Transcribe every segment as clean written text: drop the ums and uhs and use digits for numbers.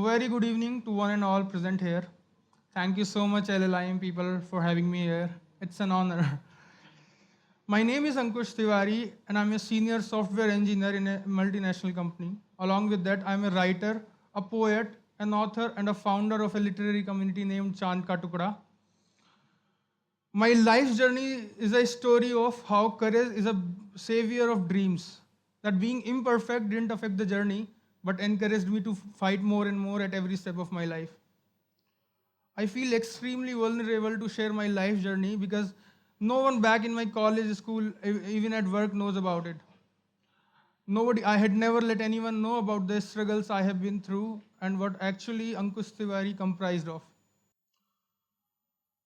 very good evening to one and all present here. Thank you so much, LLIM people, for having me here. It's an honor. My name is Ankush Tiwari, and I'm a senior software engineer in a multinational company. Along with that, I'm a writer, a poet, an author, and a founder of a literary community named Chand Ka Tukda. My life journey is a story of how courage is a savior of dreams. That being imperfect didn't affect the journey, but encouraged me to fight more and more at every step of my life. I feel extremely vulnerable to share my life journey because no one back in my college, school, even at work knows about it. I had never let anyone know about the struggles I have been through and what actually Ankush Tiwari comprised of.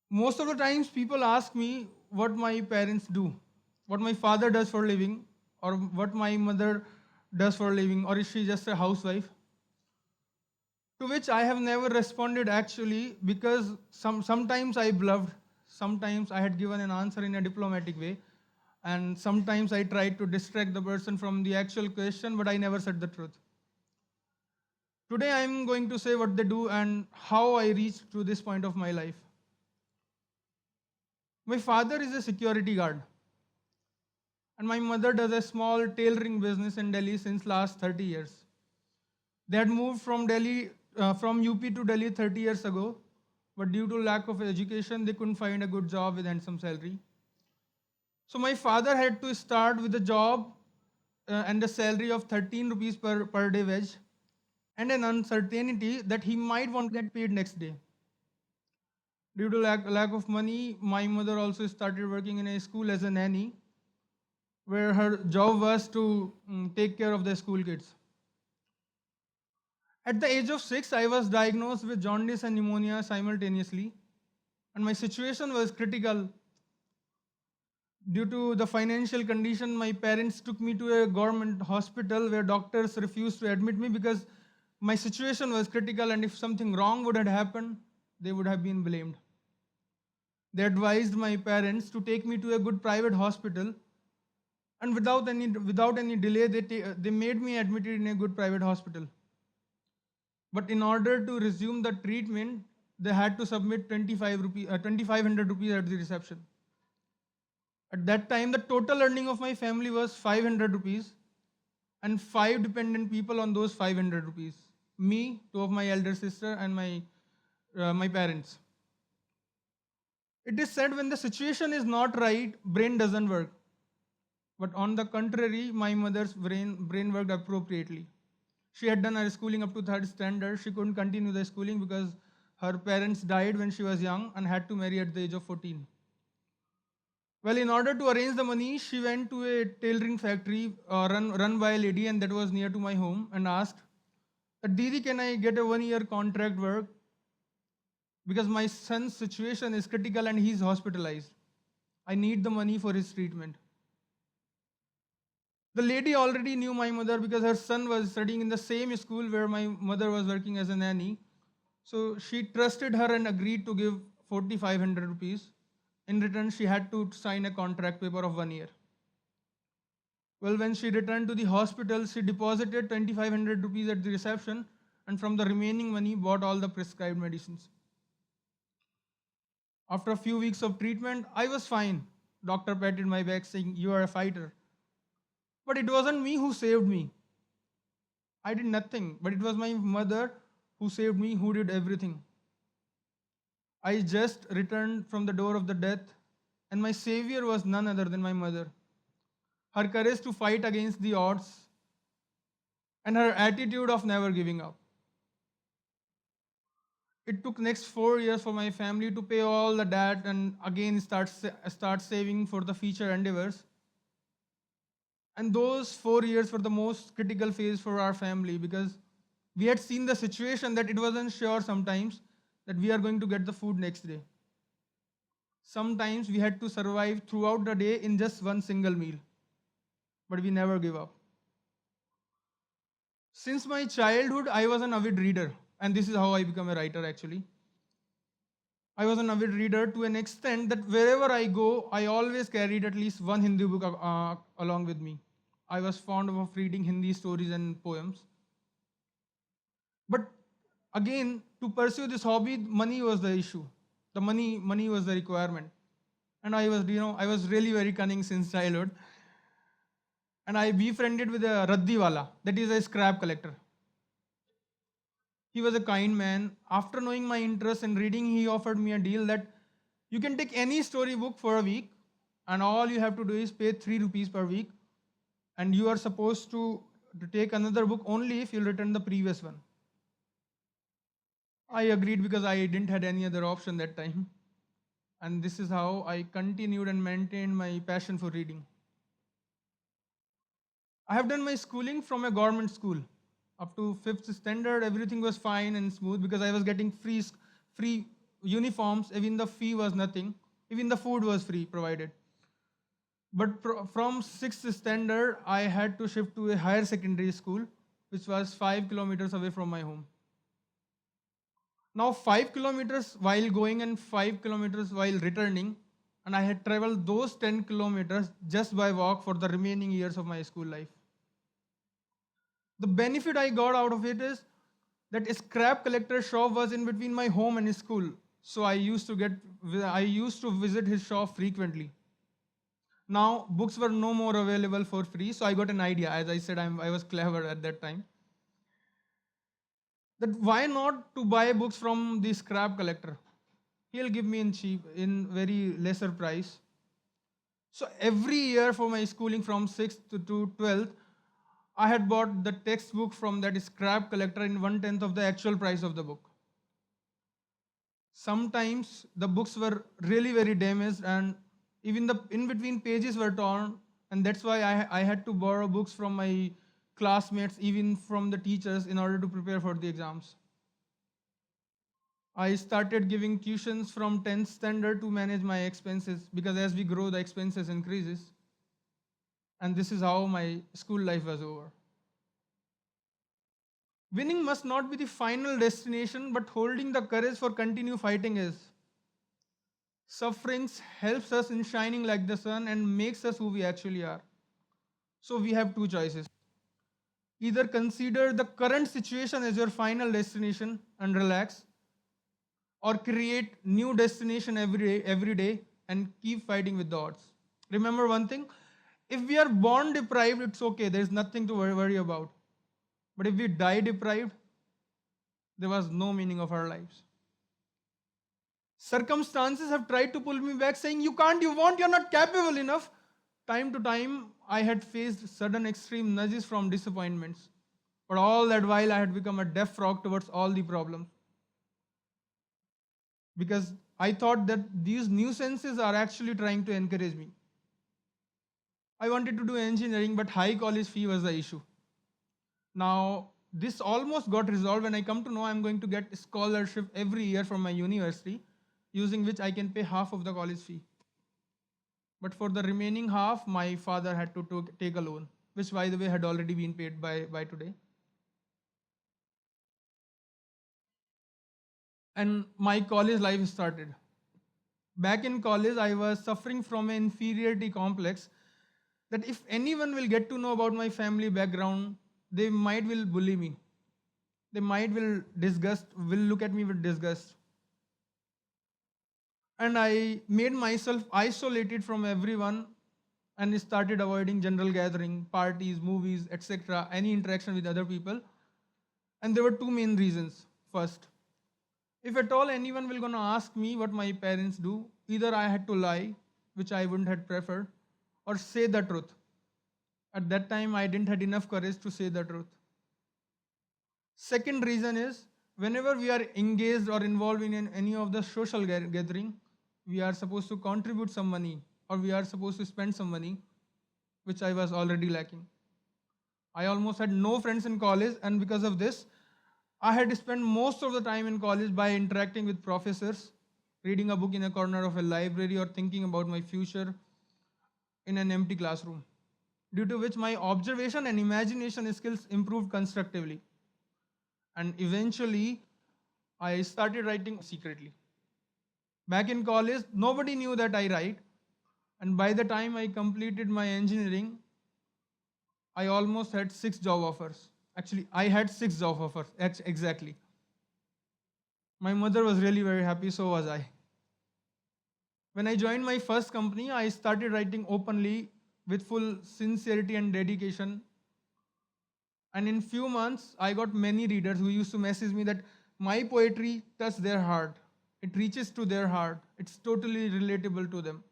Most of the times people ask me what my parents do, what my father does for a living, or what my mother does for a living, or is she just a housewife? To which I have never responded actually because sometimes I bluffed, sometimes I had given an answer in a diplomatic way, and sometimes I tried to distract the person from the actual question, but I never said the truth. Today I am going to say what they do and how I reached to this point of my life. My father is a security guard, and my mother does a small tailoring business in Delhi since last 30 years. They had moved from UP to Delhi 30 years ago, but due to lack of education, they couldn't find a good job with handsome salary. So my father had to start with a job and a salary of 13 rupees per day wage, and an uncertainty that he might want to get paid next day. Due to lack of money, my mother also started working in a school as a nanny, where her job was to take care of the school kids. At the age of 6, I was diagnosed with jaundice and pneumonia simultaneously, and my situation was critical. Due to the financial condition, my parents took me to a government hospital where doctors refused to admit me because my situation was critical, and if something wrong would have happened, they would have been blamed. They advised my parents to take me to a good private hospital, and without any delay, they made me admitted in a good private hospital. But in order to resume the treatment, they had to submit 2,500 rupees at the reception. At that time, the total earning of my family was 500 rupees, and five dependent people on those 500 rupees. Me, two of my elder sister, and my parents. It is said when the situation is not right, brain doesn't work. But on the contrary, my mother's brain worked appropriately. She had done her schooling up to third standard. She couldn't continue the schooling because her parents died when she was young and had to marry at the age of 14. Well, in order to arrange the money, she went to a tailoring factory run by a lady, and that was near to my home, and asked, Didi, can I get a 1 year contract work? Because my son's situation is critical and he's hospitalized. I need the money for his treatment. The lady already knew my mother because her son was studying in the same school where my mother was working as a nanny. So she trusted her and agreed to give 4,500 rupees. In return, she had to sign a contract paper of 1 year. Well, when she returned to the hospital, she deposited 2,500 rupees at the reception, and from the remaining money bought all the prescribed medicines. After a few weeks of treatment, I was fine. Doctor patted my back saying, "You are a fighter." But it wasn't me who saved me. I did nothing, but it was my mother who saved me, who did everything. I just returned from the door of the death, and my savior was none other than my mother. Her courage to fight against the odds, and her attitude of never giving up. It took next 4 years for my family to pay all the debt and again start saving for the future endeavors. And those 4 years were the most critical phase for our family because we had seen the situation that it wasn't sure sometimes that we are going to get the food next day. Sometimes we had to survive throughout the day in just one single meal, but we never give up. Since my childhood, I was an avid reader, and this is how I became a writer actually. I was an avid reader to an extent that wherever I go, I always carried at least one Hindi book along with me. I was fond of reading Hindi stories and poems. But Again, to pursue this hobby, money was the issue. The money was the requirement. And I was really very cunning since childhood. And I befriended with a Raddiwala, that is a scrap collector. He was a kind man. After knowing my interest in reading, he offered me a deal that you can take any storybook for a week, and all you have to do is pay 3 rupees per week, and you are supposed to take another book only if you return the previous one. I agreed because I didn't had any other option that time. And this is how I continued and maintained my passion for reading. I have done my schooling from a government school. Up to fifth standard, everything was fine and smooth because I was getting free uniforms. Even the fee was nothing. Even the food was free provided. But from sixth standard, I had to shift to a higher secondary school, which was 5 kilometers away from my home. Now 5 kilometers while going and 5 kilometers while returning, and I had traveled those 10 kilometers just by walk for the remaining years of my school life. The benefit I got out of it is that a scrap collector shop was in between my home and school. So I used to visit his shop frequently. Now books were no more available for free, so I got an idea. As I said, I was clever at that time. That why not to buy books from the scrap collector? He'll give me in cheap, in very lesser price. So every year for my schooling from 6th to 12th, I had bought the textbook from that scrap collector in 1/10 of the actual price of the book. Sometimes the books were really very damaged, and even the in between pages were torn, and that's why I had to borrow books from my classmates, even from the teachers, in order to prepare for the exams. I started giving tuitions from 10th standard to manage my expenses because as we grow, the expenses increases. And this is how my school life was over. Winning must not be the final destination, but holding the courage for continue fighting is. Sufferings helps us in shining like the sun and makes us who we actually are. So we have two choices. Either consider the current situation as your final destination and relax, or create new destination every day and keep fighting with the odds. Remember one thing, if we are born deprived, it's okay, there's nothing to worry about. But if we die deprived, there was no meaning of our lives. Circumstances have tried to pull me back, saying, you can't, you won't, you're not capable enough. Time to time, I had faced sudden extreme nudges from disappointments. But all that while, I had become a deaf frog towards all the problems. Because I thought that these nuisances are actually trying to encourage me. I wanted to do engineering, but high college fee was the issue. Now, this almost got resolved when I come to know I'm going to get scholarship every year from my university, using which I can pay half of the college fee. But for the remaining half, my father had to take a loan, which by the way had already been paid by today. And my college life started. Back in college, I was suffering from an inferiority complex that if anyone will get to know about my family background, they might will bully me. They might will look at me with disgust. And I made myself isolated from everyone and started avoiding general gathering, parties, movies, etc., any interaction with other people. And there were two main reasons. First, if at all anyone will gonna ask me what my parents do, either I had to lie, which I wouldn't have preferred, or say the truth. At that time, I didn't had enough courage to say the truth. Second reason is whenever we are engaged or involved in any of the social gathering, we are supposed to contribute some money or we are supposed to spend some money, which I was already lacking. I almost had no friends in college, and because of this, I had to spend most of the time in college by interacting with professors, reading a book in a corner of a library, or thinking about my future in an empty classroom, due to which my observation and imagination skills improved constructively. And eventually, I started writing secretly. Back in college, nobody knew that I write, and by the time I completed my engineering, I almost had 6 job offers. Actually, I had 6 job offers, exactly. My mother was really very happy, so was I. When I joined my first company, I started writing openly with full sincerity and dedication. And in few months, I got many readers who used to message me that my poetry touched their heart. It reaches to their heart. It's totally relatable to them.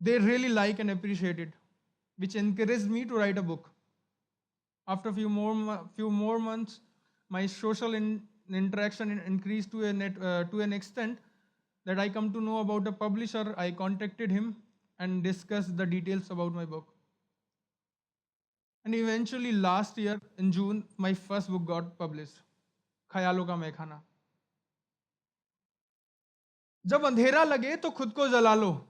They really like and appreciate it, which encouraged me to write a book. After few more months, my social interaction increased to an extent that I come to know about a publisher. I contacted him and discussed the details about my book. And eventually, last year in June, my first book got published, ख्यालों का मैखाना. जब अंधेरा लगे तो खुद को जला लो,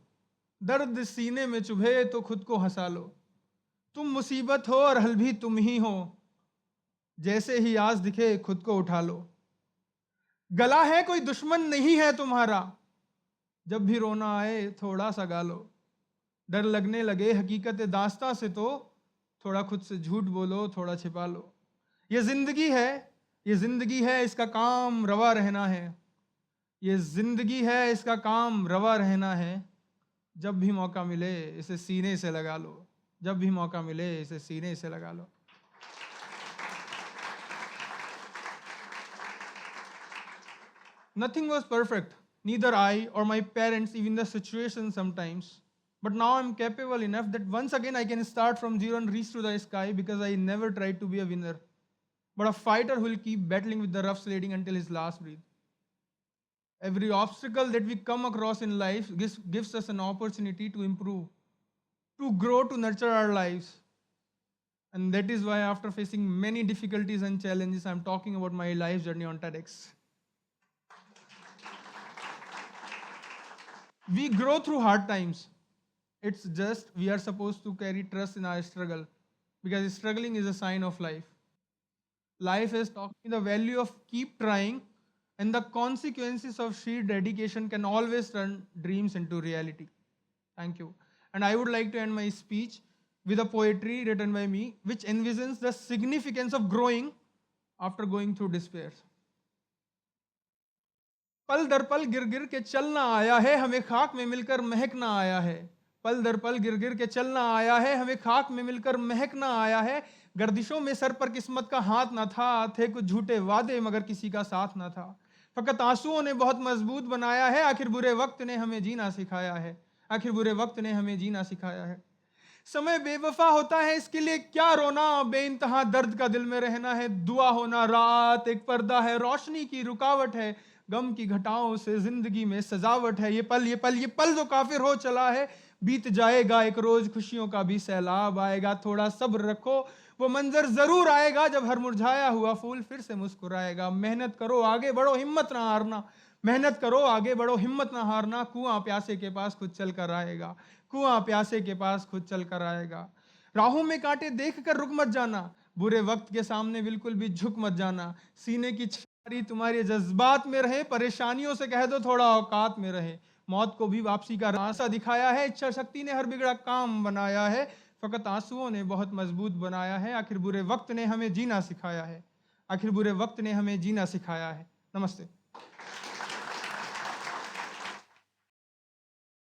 दर्द सीने में चुभे तो खुद को हंसा लो, तुम मुसीबत हो और हल भी तुम ही हो, जैसे ही आज दिखे खुद को उठा लो. गला है कोई दुश्मन नहीं है तुम्हारा, जब भी रोना आए थोड़ा सा गा लो. डर लगने लगे हकीकत दास्तां से तो थोड़ा खुद से झूठ बोलो, थोड़ा छिपा लो. ये जिंदगी है, इसका काम रवा रहना है. ये जिंदगी है, इसका काम रवा रहना है. जब भी मौका मिले इसे सीने से लगा लो, जब भी मौका मिले इसे सीने से लगा लो. Nothing was perfect, neither I or my parents, even the situation sometimes. But now I'm capable enough that once again I can start from zero and reach to the sky, because I never tried to be a winner, but a fighter who will keep battling with the rough sledding until his last breath. Every obstacle that we come across in life gives us an opportunity to improve, to grow, to nurture our lives. And that is why, after facing many difficulties and challenges, I'm talking about my life journey on TEDx. We grow through hard times. It's just we are supposed to carry trust in our struggle, because struggling is a sign of life. Life is taught me the value of keep trying, and the consequences of sheer dedication can always turn dreams into reality. Thank you. And I would like to end my speech with a poetry written by me, which envisions the significance of growing after going through despair. पल दर पल गिर गिर के चलना आया है, हमें खाक में मिलकर महकना आया है. पल दर पल गिर गिर के चलना आया है, हमें खाक में मिलकर महकना आया है. गर्दिशों में सर पर किस्मत का हाथ ना था, थे कुछ झूठे वादे मगर किसी का साथ ना था. फकत आंसुओं ने बहुत मजबूत बनाया है, आखिर बुरे वक्त ने हमें जीना सिखाया है, आखिर बुरे वक्त ने हमें जीना सिखाया है. समय बेवफा होता है, इसके लिए क्या रोना, बेइंतहा दर्द का दिल में रहना है. दुआ होना रात एक पर्दा है, रोशनी की रुकावट है, गम की घटाओं से जिंदगी में सजावट है. ये पल जो काफिर हो चला है, बीत जाएगा एक रोज, खुशियों का भी सैलाब आएगा. थोड़ा सब्र रखो, वो मंजर जरूर आएगा, जब हर मुरझाया हुआ फूल फिर से मुस्कुराएगा. मेहनत करो आगे बढ़ो, हिम्मत ना हारना, मेहनत करो आगे बढ़ो, हिम्मत ना हारना. कुआं प्यासे के पास खुद चल कर आएगा, कुआं प्यासे के पास खुद चल कर आएगा. राहों में कांटे देख कर रुक मत जाना, बुरे वक्त के सामने बिल्कुल भी झुक मत जाना. सीने की चिंगारी तुम्हारे जज्बात में रहे, परेशानियों से कह दो थोड़ा औकात में रहे. मौत को भी वापसी का रास्ता दिखाया है, इच्छा शक्ति ने हर बिगड़ा काम बनाया है, फकत आंसुओं ने बहुत मजबूत बनाया है. आखिर बुरे वक्त ने हमें जीना सिखाया है, आखिर बुरे वक्त ने हमें जीना सिखाया है. नमस्ते.